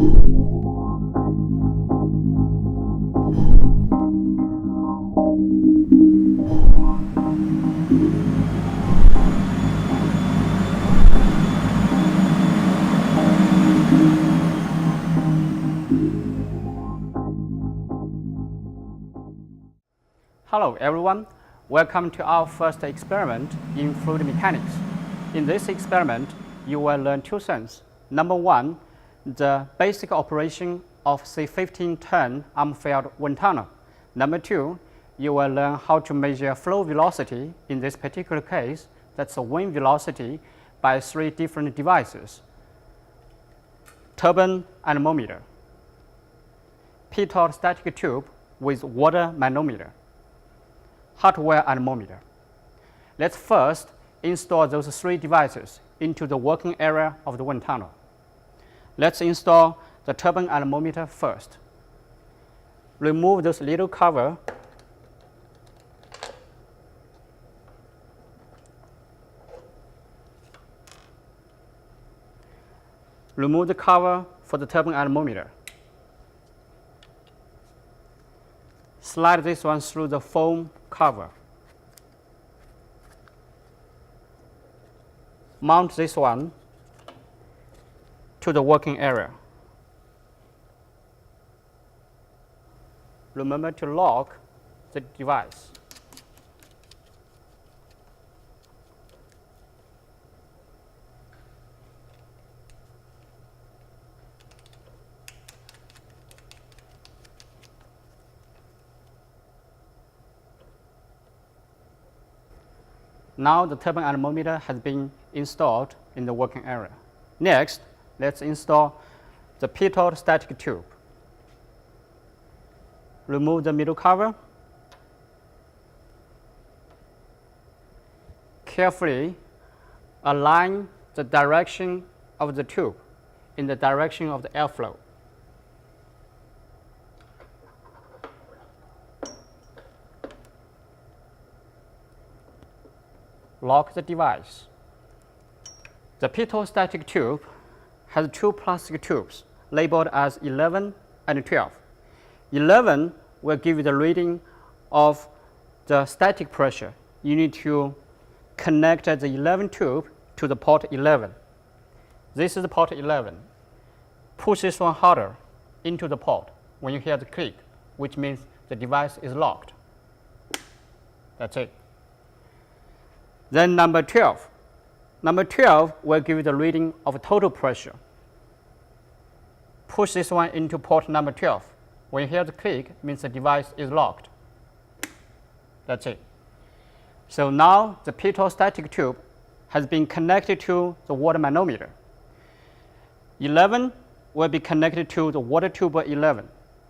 Hello everyone, welcome to our first experiment in fluid mechanics. In this experiment, you will learn two things. Number one, the basic operation of C15 turn arm-filled wind tunnel. Number two, you will learn how to measure flow velocity, in this particular case, that's the wind velocity, by three different devices: turbine anemometer, pitot static tube with water manometer, hardware anemometer. Let's first install those three devices into the working area of the wind tunnel. Let's install the turbine anemometer first. Remove this little cover. Remove the cover for the turbine anemometer. Slide this one through the foam cover. Mount this one to the working area. Remember to lock the device. Now the turbine anemometer has been installed in the working area. Next, let's install the pitot static tube. Remove the middle cover. Carefully align the direction of the tube in the direction of the airflow. Lock the device. The pitot static tube has two plastic tubes labeled as 11 and 12. 11 will give you the reading of the static pressure. You need to connect the 11 tube to the port 11. This is the port 11. Push this one harder into the port when you hear the click, which means the device is locked. That's it. Then number 12. Number 12 will give you the reading of total pressure. Push this one into port number 12. When you hear the click, it means the device is locked. That's it. So now the pitot static tube has been connected to the water manometer. 11 will be connected to the water tuber 11.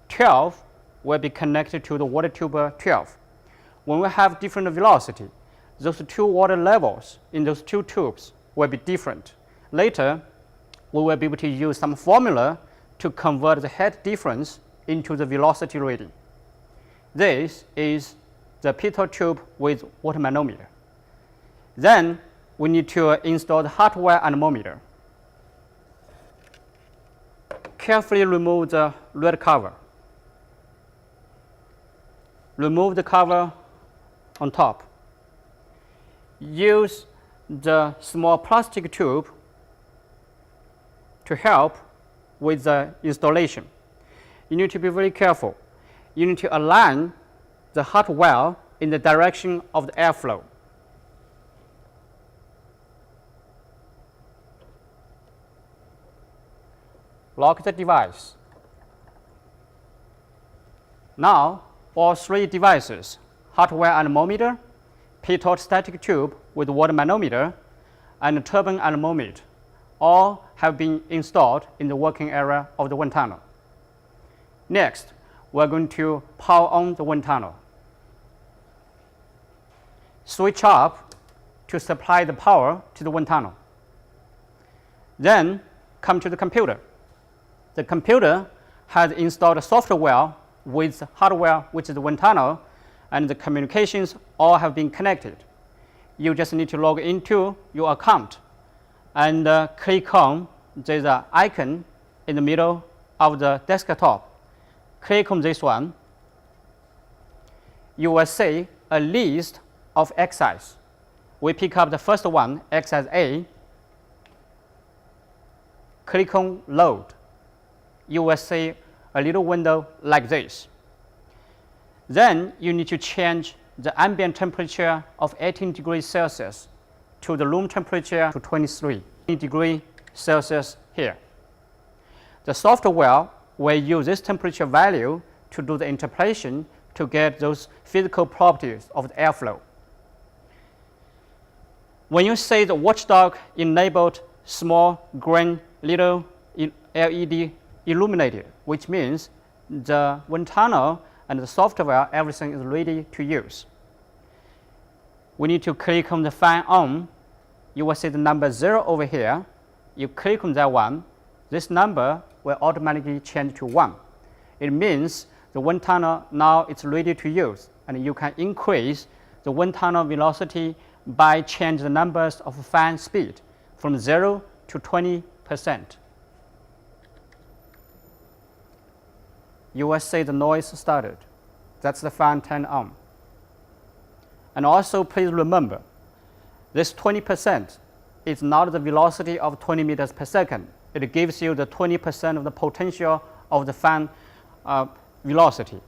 12 will be connected to the water tuber 12. When we have different velocity, those two water levels in those two tubes will be different. Later, we will be able to use some formula to convert the head difference into the velocity reading. This is the pitot tube with water manometer. Then we need to install the hardware anemometer. Carefully remove the red cover. Remove the cover on top. Use the small plastic tube to help with the installation. You need to be very careful. You need to align the hot well in the direction of the airflow. Lock the device. Now, all three devices, hardware anemometer, pitot static tube with water manometer, and turbine anemometer, all have been installed in the working area of the wind tunnel. Next, we're going to power on the wind tunnel. Switch up to supply the power to the wind tunnel. Then come to the computer. The computer has installed software with hardware, which is the wind tunnel, and the communications all have been connected. You just need to log into your account and click on the icon in the middle of the desktop, click on this one, you will see a list of exercises. We pick up the first one, exercise A, click on load. You will see a little window like this. Then you need to change the ambient temperature of 18 degrees Celsius to the room temperature to 23 degrees Celsius here. The software will use this temperature value to do the interpolation to get those physical properties of the airflow. When you see the watchdog enabled small green little LED illuminated, which means the wind tunnel and the software, everything is ready to use. We need to click on the fan on. You will see the number 0 over here. You click on that one, this number will automatically change to 1. It means the wind tunnel now it's ready to use, and you can increase the wind tunnel velocity by changing the numbers of fan speed from 0 to 20%. You will see the noise started. That's the fan turned on. And also please remember, this 20% is not the velocity of 20 meters per second. It gives you the 20% of the potential of the fan velocity.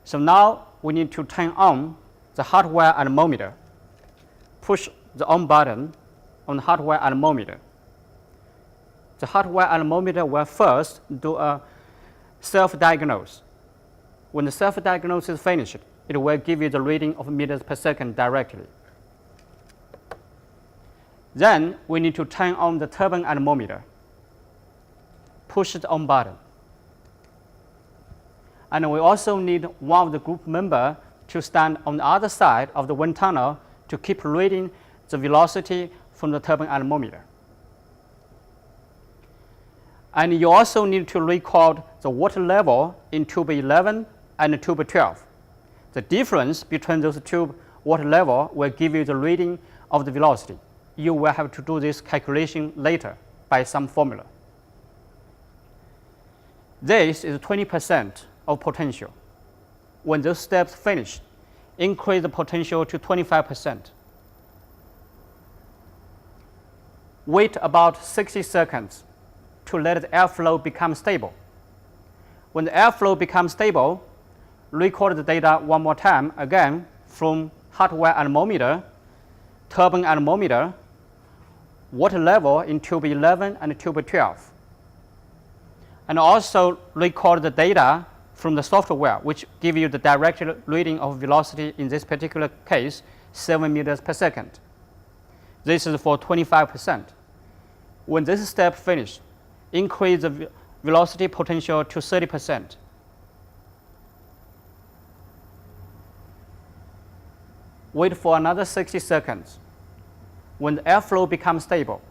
So now we need to turn on the hardware anemometer. Push the on button on the hardware anemometer. The hardware anemometer will first do a self-diagnose. When the self-diagnosis is finished, it will give you the reading of meters per second directly. Then we need to turn on the turbine anemometer. Push the on button. And we also need one of the group members to stand on the other side of the wind tunnel to keep reading the velocity from the turbine anemometer. And you also need to record the water level in tube 11 and tube 12. The difference between those two water level will give you the reading of the velocity. You will have to do this calculation later by some formula. This is 20% of potential. When those steps finish, increase the potential to 25%. Wait about 60 seconds to let the airflow become stable. When the airflow becomes stable, record the data one more time again from hardware anemometer, turbine anemometer, water level in tube 11 and tube 12. And also record the data from the software, which give you the direct reading of velocity, in this particular case, 7 meters per second. This is for 25%. When this step finished, increase the velocity potential to 30%. Wait for another 60 seconds. When the airflow becomes stable,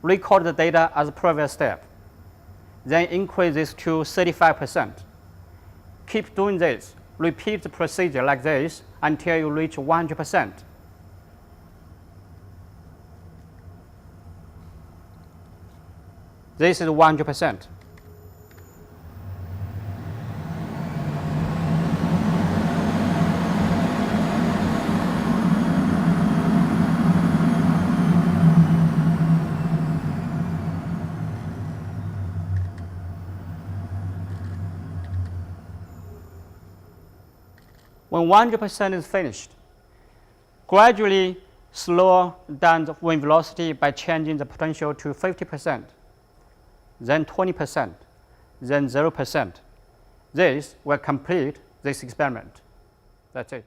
record the data as a previous step. Then increase this to 35%. Keep doing this. Repeat the procedure like this until you reach 100%. This is 100%. When 100% is finished, gradually slow down the wind velocity by changing the potential to 50%, then 20%, then 0%. This will complete this experiment. That's it.